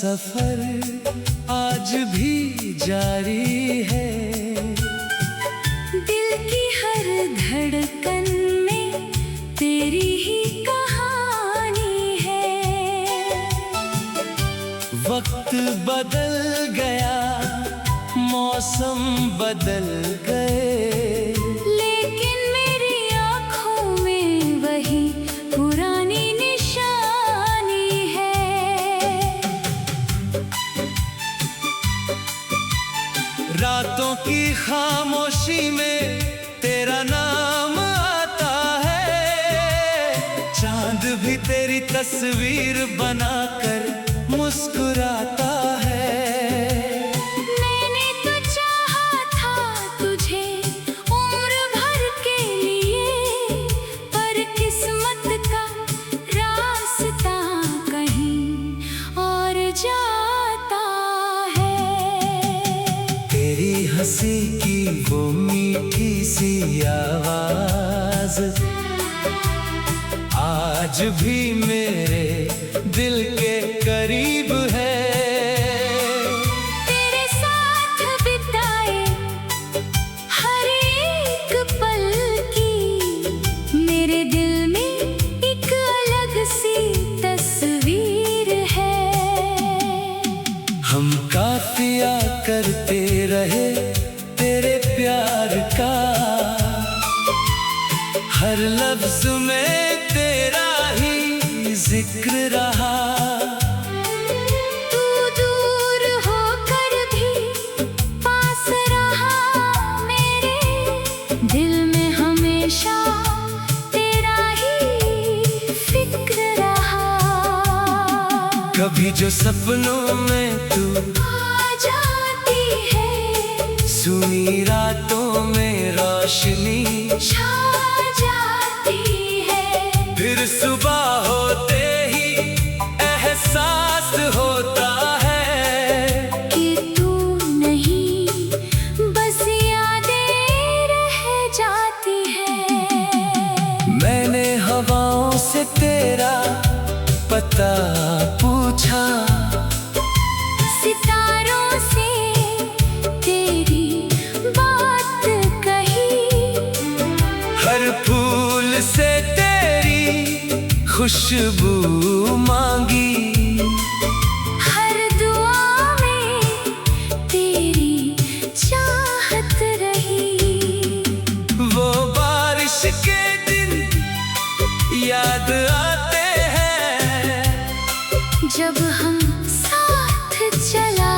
सफर आज भी जारी है। दिल की हर धड़कन में तेरी ही कहानी है। वक्त बदल गया, मौसम बदल गए, लेकिन मेरी आँखों में वही पुरानी निशानी है। रातों की खामोशी में तेरा नाम आता है। चांद भी तेरी तस्वीर बनाकर मुस्कुराता है। मैंने तो चाहा था तुझे उम्र भर के लिए, पर किस्मत का रास्ता कहीं और जाता है। तेरी हंसी की वो मीठी सी आवाज आज भी मेरे दिल के करीब है। तेरे साथ बिताए हर एक पल की मेरे दिल में एक अलग सी तस्वीर है। हम काफिया करते रहे तेरे प्यार का, हर लफ्ज में तेरा ही जिक्र रहा। तू दूर होकर भी पास रहा, मेरे दिल में हमेशा तेरा ही फिक्र रहा। कभी जो सपनों में तू आ जाती है, सुनी रातों में रोशनी छा जाती है, फिर सुबह होते ही एहसास होता है कि तू नहीं बस यादें रह जाती है। मैंने हवाओं से तेरा पता पूछा, सितारों से तेरी बात कही, हर फूल से तेरी खुशबू मांगी, हर दुआ में तेरी चाहत रही। वो बारिश के दिन याद आते हैं, जब हम साथ चला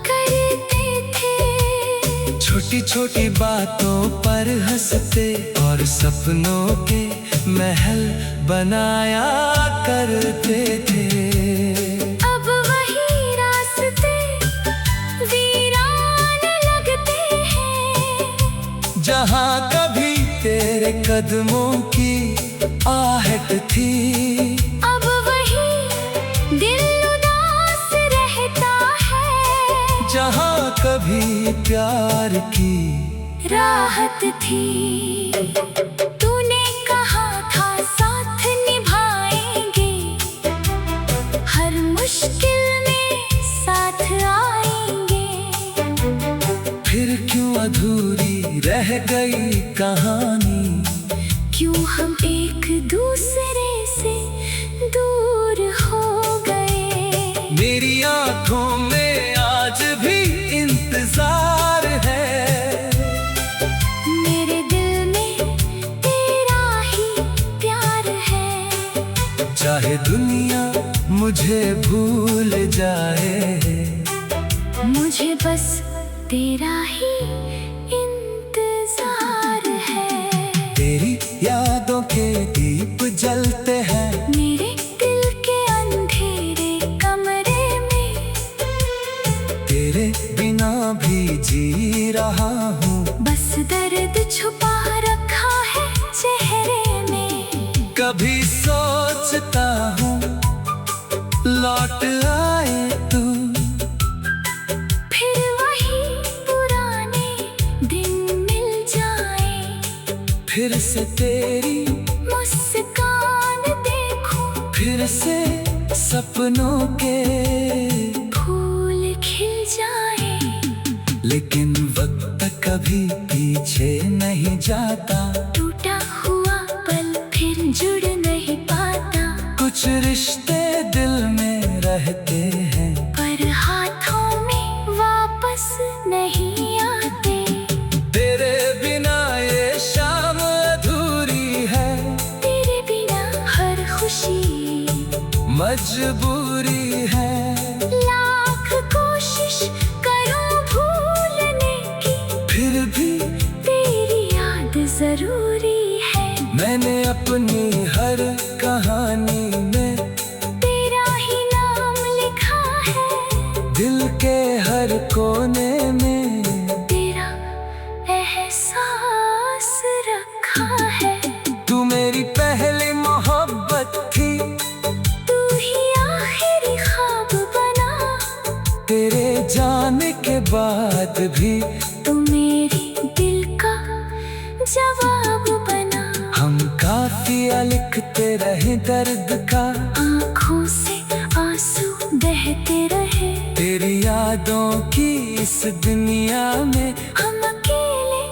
करते थे, छोटी छोटी बातों पर हंसते और सपनों के महल बनाया करते थे। अब वही रास्ते वीरान लगते हैं, जहाँ कभी तेरे कदमों की आहट थी, अब वही दिल उदास रहता है, जहाँ कभी प्यार की राहत थी। तूने कहा था साथ निभाएंगे, हर मुश्किल में साथ आएंगे, फिर क्यों अधूरी रह गई कहानी। क्यों हम एक दूसरे से दूर हो गए। मेरी आंखों में आज भी इंतजार है, मेरे दिल में तेरा ही प्यार है। चाहे दुनिया मुझे भूल जाए, मुझे बस तेरा ही इंतजार है। तेरी यादों के दीप जलते हैं मेरे दिल के अंधेरे कमरे में, तेरे बिना भी जी रहा हूँ। बस दर्द छुपा रखा है चेहरे में। कभी सोचता हूँ लौट आए तू, फिर वही पुराने दिन मिल जाए, फिर से तेरी मुस्कान देखूं, फिर से सपनों के फूल खिल जाए, लेकिन वक्त कभी पीछे नहीं जाता। टूटा हुआ पल फिर जुड़ नहीं पाता। कुछ रिश्ते दिल में रहते हैं, पर हाथों में वापस नहीं आते। तेरे बिना ये शाम अधूरी है, तेरे बिना हर खुशी मजबूरी है। लाख कोशिश करूं भूलने की, फिर भी तेरी याद जरूरी है। मैंने अपनी हर कहानी में तेरा ही नाम लिखा है, दिल के हर कोने में तेरा एहसास रखा है। तू मेरी पहली मोहब्बत थी, तू ही आखिरी ख्वाब बना। तेरे जाने के बाद भी तू मेरी दिल का जवाब बना। हम काफिया लिखते रहे दर्द का, आँखों से आंसू बहते रहे। तेरी यादों की इस दुनिया में हम अकेले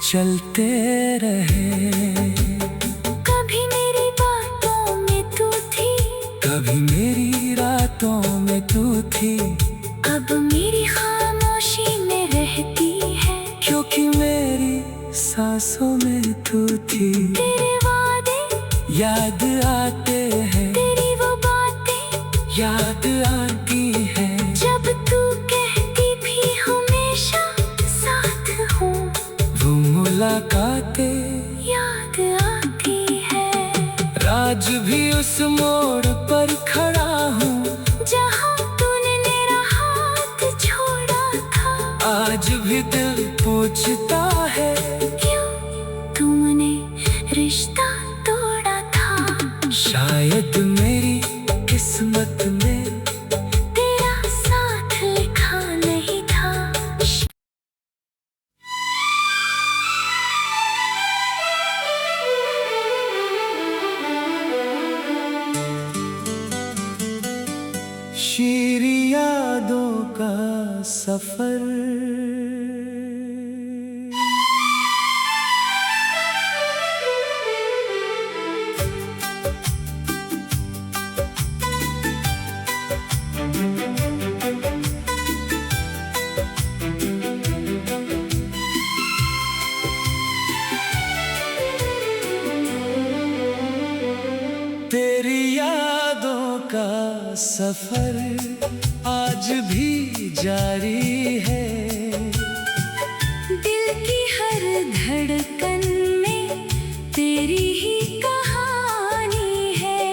चलते रहे। कभी मेरी बातों में तू थी, कभी मेरी रातों में तू थी, अब मेरी खामोशी में रहती है। क्योंकि मेरी सांसों में तू थी। तेरे वादे याद आते हैं, तेरी वो बातें याद आती है। जब तू कहती भी हमेशा साथ हूँ, वो मुलाकातें याद आती है। आज भी उस मोड़ पर खड़ा हूँ, जहाँ तूने मेरा हाथ छोड़ा था। आज भी दिल पूछता है, क्यों तूने रिश्ता तोड़ा था। शायद मेरी किस्मत में तेरा साथ लिखा नहीं था। शीरी यादों का सफर। तेरी यादों का सफर आज भी जारी है। दिल की हर धड़कन में तेरी ही कहानी है।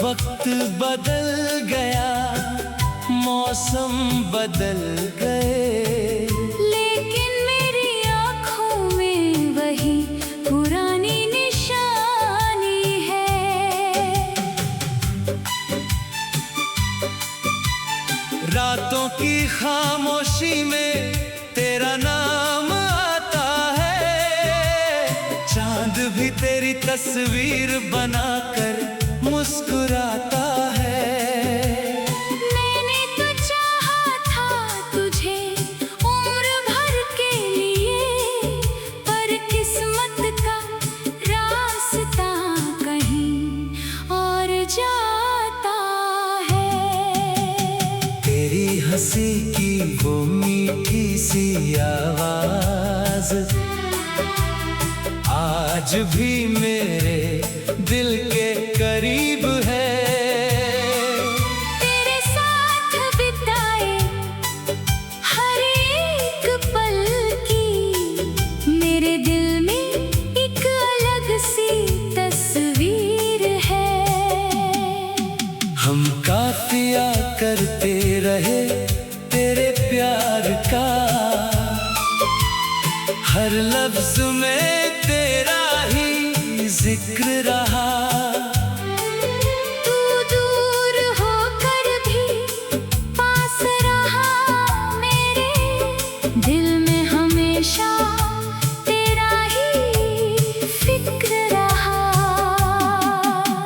वक्त बदल गया, मौसम बदल गए, लेकिन मेरी आँखों में वही पुरानी निशानी है। रातों की खामोशी में तेरा नाम आता है। चांद भी तेरी तस्वीर बनाकर मुस्कुराता है। मैंने तो चाहा था तुझे उम्र भर के लिए, पर किस्मत का रास्ता कहीं और जाता है। तेरी हंसी की वो मीठी सी आवाज आज भी मेरे दिल के करीब है। तेरे साथ बिताए हर एक पल की मेरे दिल में एक अलग सी तस्वीर है। हम काफिया करते रहे तेरे प्यार का, हर लफ्ज में तेरा ही जिक्र रहा। तू दूर होकर भी पास रहा, मेरे दिल में हमेशा तेरा ही फिक्र रहा।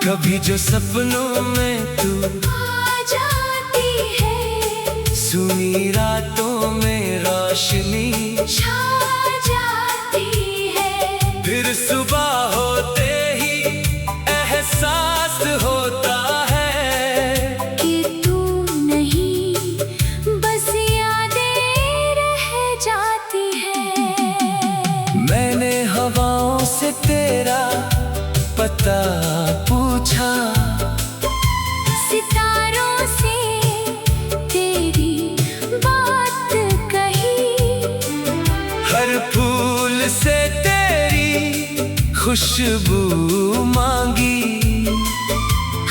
कभी जो सपनों में तू आ जाती है, सुनी रातों में रोशनी छा जाती है। फिर सुबह होते ही एहसास होता है कि तू नहीं, बस यादें रह जाती है। मैंने हवाओं से तेरा पता पूछा, सितारों से तेरी बात कही, हर फूल से तेरी खुशबू मांगी,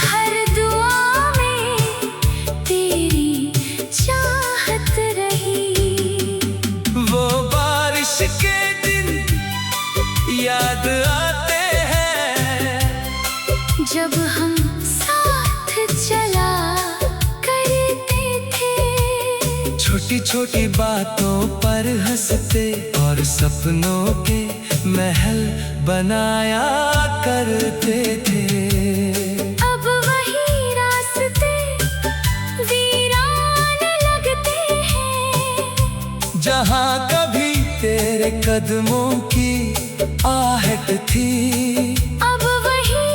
हर दुआ में तेरी चाहत रही। वो बारिश के दिन याद आते हैं जब हम साथ चला करते थे, छोटी छोटी बातों पर हंसते और सपनों के महल बनाया करते थे। अब वही रास्ते वीरान लगते हैं, जहाँ कभी तेरे कदमों की आहट थी, अब वही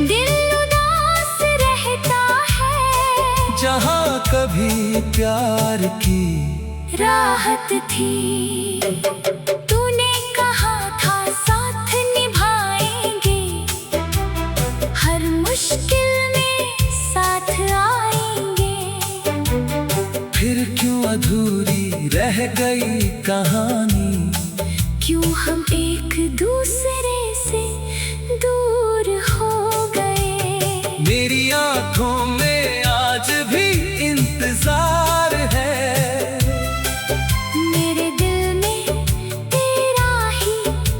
दिल उदास रहता है, जहाँ कभी प्यार की राहत थी। तूने कहा था साथ निभाएंगे, हर मुश्किल में साथ आएंगे। फिर क्यों अधूरी रह गई कहानी, क्यों हम एक दूसरे से दूर हो गए। मेरी आंखों में आज भी इंतजार है, मेरे दिल में तेरा ही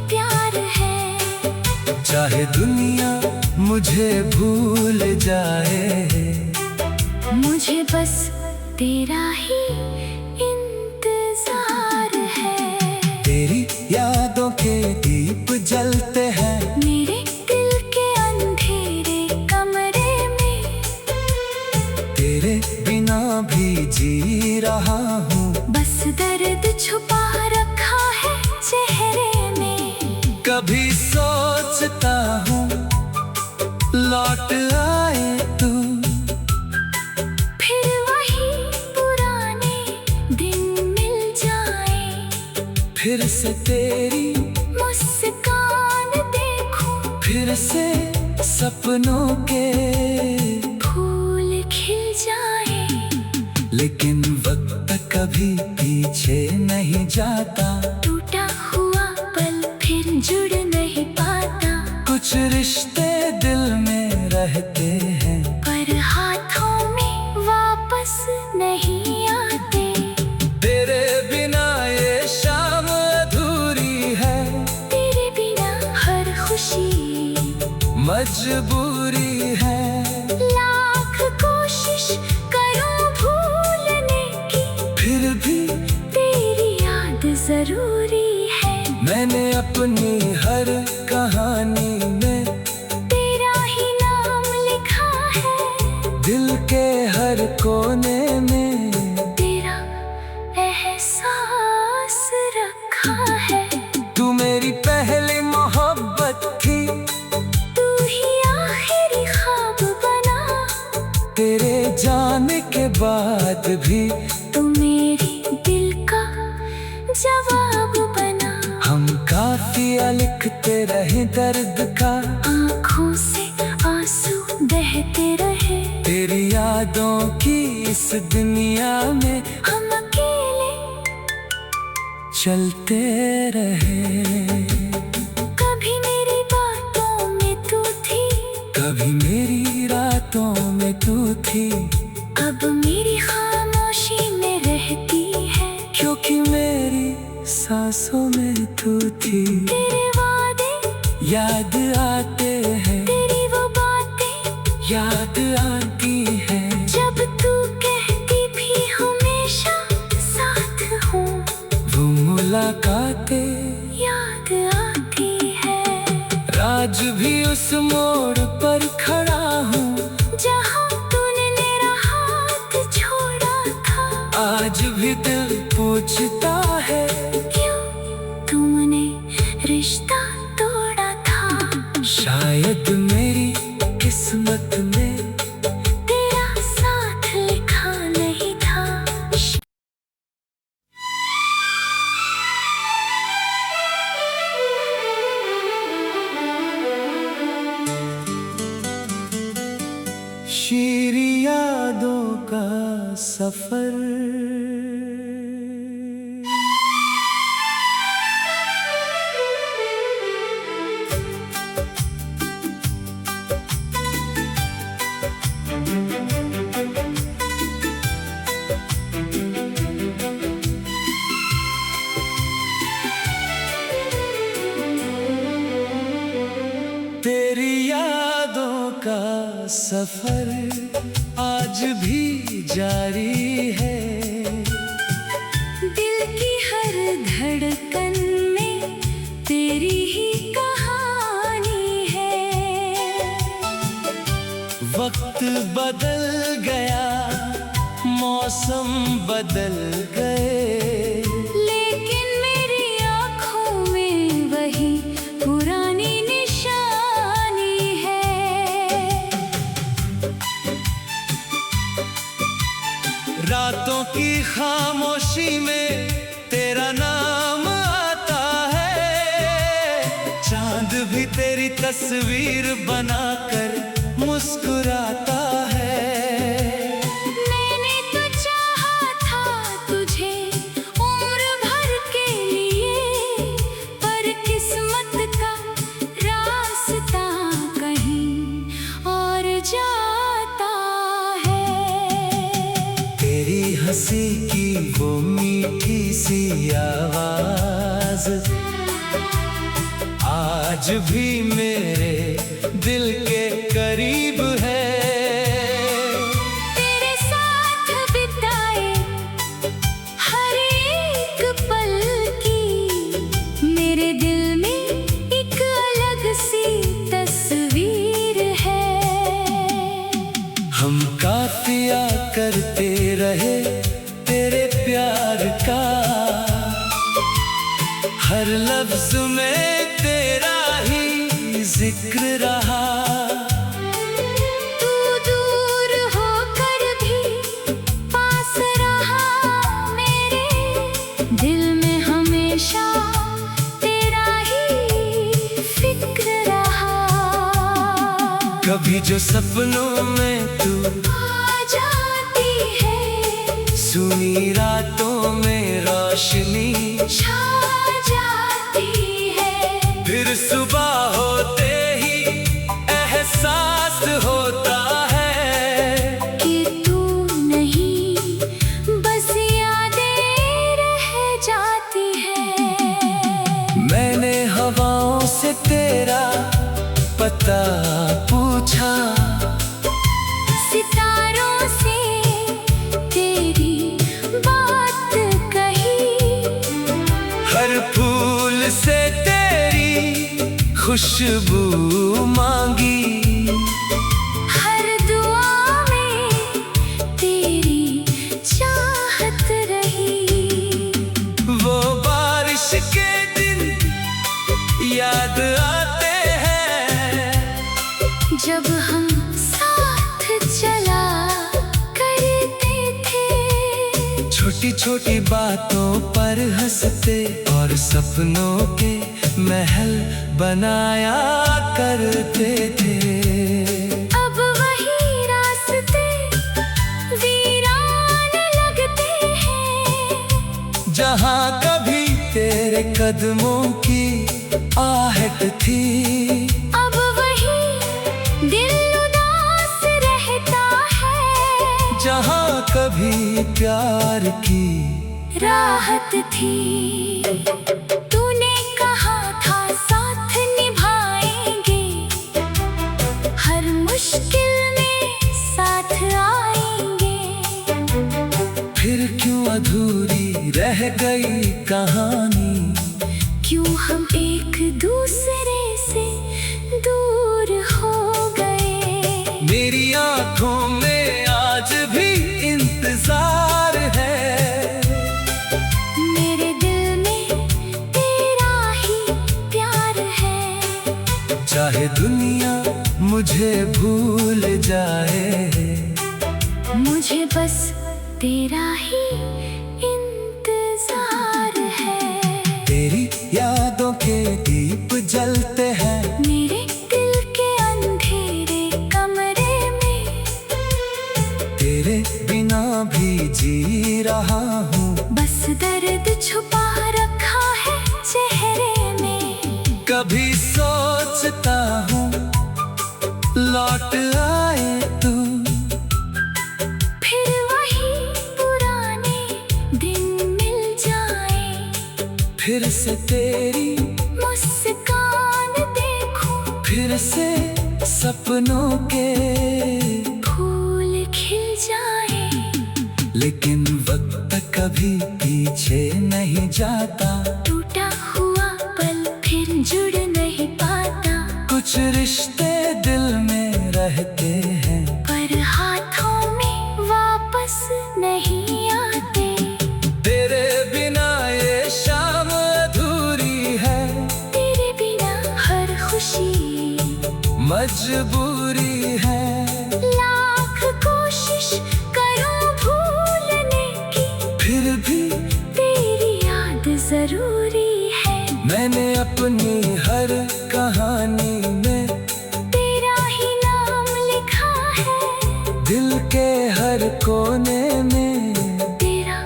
प्यार है। चाहे दुनिया मुझे भूल जाए, मुझे बस तेरा ही इंतजार है। तेरी यादों के दीप जलते हैं मेरे दिल के अंधेरे कमरे में, तेरे बिना भी जी रहा हूँ। बस दर्द छुपा रखा है चेहरे में। कभी सोचता हूँ लौट आए तू, फिर वही पुराने दिन मिल जाए, फिर से तेरी मुस्कान देखूं, फिर से सपनों के फूल खिल जाए। लेकिन वक्त कभी पीछे नहीं जाता, टूटा हुआ पल फिर जुड़ नहीं पाता, कुछ रिश्ते दिल में रहते हैं पर हाथों में वापस नहीं आते। तेरे बिना ये शाम अधूरी है, तेरे बिना हर खुशी मजबूरी है। लाख कोशिश करूं भूलने की, फिर भी तेरी याद जरूरी है। मैंने अपनी हर कहानी में तेरा ही नाम लिखा है, दिल के हर कोने में तेरा एहसास रखा है। तू मेरी पहली मोहब्बत थी, तू ही आखिरी ख्वाब बना, तेरे जाने के बाद भी तू मेरी दिल का जवाब बना। हम काफिया लिखते रहे दर्द का, आँखों से आंसू बहते रहे, तेरी यादों की इस दुनिया में हम अकेले चलते रहे। कभी मेरी बातों में तू थी, कभी मेरी रातों में तू थी, अब मेरी खामोशी में रहती है, क्योंकि मेरी सांसों में तू थी। तेरे वादे याद आते हैं, तेरी वो बातें याद आती है, जब तू कहती भी हमेशा साथ हूँ, वो मुलाकातें याद आती है। आज भी उस मोड़ पर खड़ा हूँ जहाँ तूने मेरा हाथ छोड़ा था। आज भी दिल पूछता है क्यों तूने रिश्ता तोड़ा था। शायद मेरी किस्मत में तेरा साथ लिखा नहीं था। शीरी यादों का सफर। तेरी यादों का सफर आज भी जारी है। दिल की हर धड़कन में तेरी ही कहानी है। वक्त बदल गया, मौसम बदल गए, लेकिन मेरी आँखों में वही पुरानी निशानी है। रातों की खामोशी में तेरा नाम आता है। चांद भी तेरी तस्वीर बनाकर मुस्कुराता है। मैंने तो चाहा था तुझे उम्र भर के लिए, पर किस्मत का रास्ता कहीं और जाता है। तेरी हंसी की वो मीठी सी आवाज आज भी मेरे दिल के करीब है। तेरे साथ बिताए हर एक पल की मेरे दिल में एक अलग सी तस्वीर है। हम काफिया करते रहे तेरे प्यार का, हर लफ्ज में तेरा ही जिक्र रहा। तू दूर होकर भी पास रहा, मेरे दिल में हमेशा तेरा ही फिक्र रहा। कभी जो सपनों में तू आ जाती है, सुनी रातों में रोशनी छा जाती है। फिर सुबह होते ही एहसास होता है कि तू नहीं, बस यादें रह जाती है। मैंने हवाओं से तेरा पता पूछा, सितारों से तेरी बात कही, हर फूल से तेरी खुशबू मांगी, हर दुआ में तेरी चाहत रही। वो बारिश के दिन याद आते हैं जब हम साथ चला करते थे। छोटी छोटी बातों पर हंसते और सपनों के महल बनाया करते थे। अब वही रास्ते वीरान लगते हैं, जहाँ कभी तेरे कदमों की आहट थी। अब वही दिल उदास रहता है, जहाँ कभी प्यार की राहत थी। तूने कहा था साथ निभाएंगे, हर मुश्किल में साथ आएंगे। फिर क्यों अधूरी रह गई कहानी, क्यों हम एक दूसरे से दूर हो गए। मेरी आंखों में आज भी इंतजार है। मेरे दिल में तेरा ही प्यार है। चाहे दुनिया मुझे भूल जाए, मुझे बस तेरा ही इंतजार है। तेरी यादों के दीप जलते हैं मेरे दिल के अंधेरे कमरे में। तेरे बिना भी जी रहा हूँ। बस दर्द छुपा रखा है चेहरे में। कभी सोचता हूँ लौट आए तू, फिर वही पुराने दिन मिल जाए। फिर से तेरी मुस्कान देखूं, फिर से सपनों के फूल खिल जाए। लेकिन वक्त कभी पीछे नहीं जाता। टूटा हुआ पल फिर जुड़ नहीं पाता। कुछ रिश्ते दिल में रहते हैं, पर हाथों में वापस नहीं आते। तेरे बिना ये शाम अधूरी है। तेरे बिना हर खुशी मजबूरी है। लाख कोशिश करूं भूलने की, फिर भी तेरी याद जरूरी है। मैंने अपनी हर कहानी में तेरा ही नाम लिखा है। दिल के हर कोने में तेरा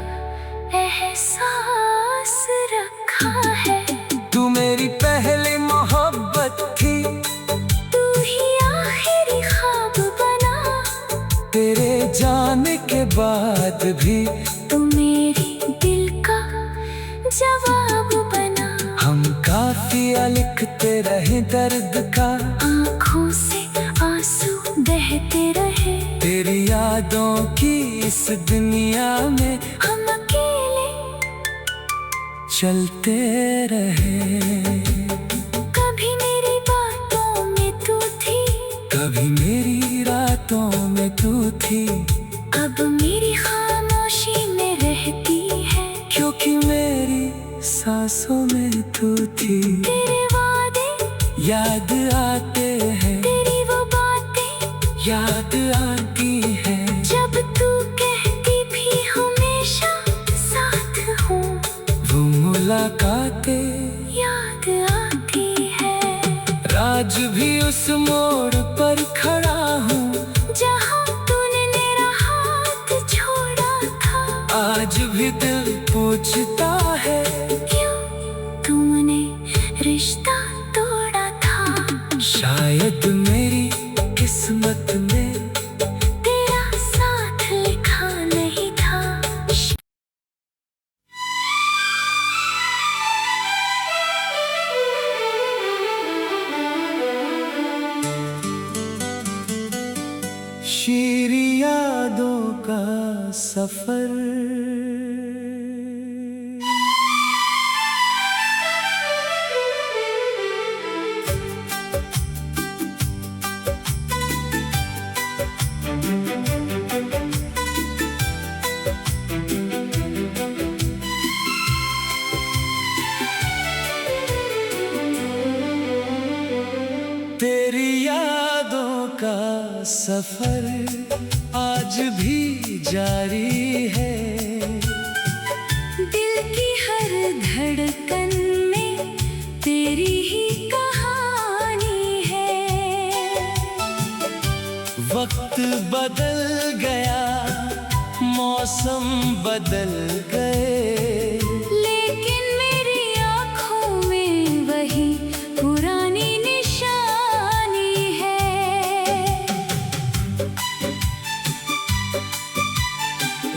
एहसास रखा है। तू मेरी पहली मोहब्बत थी, तू ही आखिरी ख्वाब बना। तेरे जाने के बाद भी तू मेरी दिल का जवाब बना। हम काफिया लिखते रहे दर्द का, आँखों से आंसू बहते रहे। तेरी यादों की इस दुनिया में हम अकेले चलते रहे। कभी मेरी बातों में तू थी, कभी मेरी रातों में तू थी। अब मेरी खामोशी में रहती है। क्योंकि मेरी सांसों में तू थी। तेरे वादे याद आते हैं, तेरी वो बातें याद आती है। जब तू कहती भी हमेशा साथ हूँ, वो मुलाकातें याद आती है। आज भी उस मोड़ पर खड़ा हूँ जहाँ तूने मेरा हाथ छोड़ा था। आज भी दिल पूछता है क्यों तुमने रिश्ता तोड़ा था। शायद मेरी किस्मत में तेरा साथ लिखा नहीं था। शीरी यादों का सफर। तेरी यादों का सफर आज भी जारी है। दिल की हर धड़कन में तेरी ही कहानी है। वक्त बदल गया, मौसम बदल गए, लेकिन मेरी आँखों में वही पुरानी निशानी है।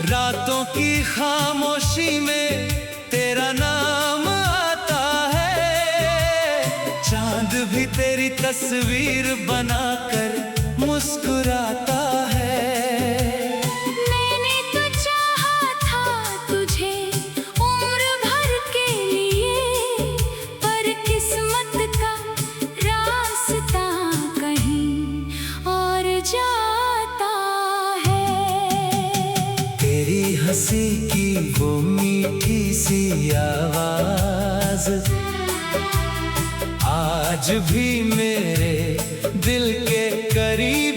रातों की खामोशी में तेरा नाम आता है। चांद भी तेरी तस्वीर बनाकर मुस्कुराता है। मैंने तो चाहा था तुझे उम्र भर के लिए, पर किस्मत का रास्ता सी आवाज आज भी मेरे दिल के करीब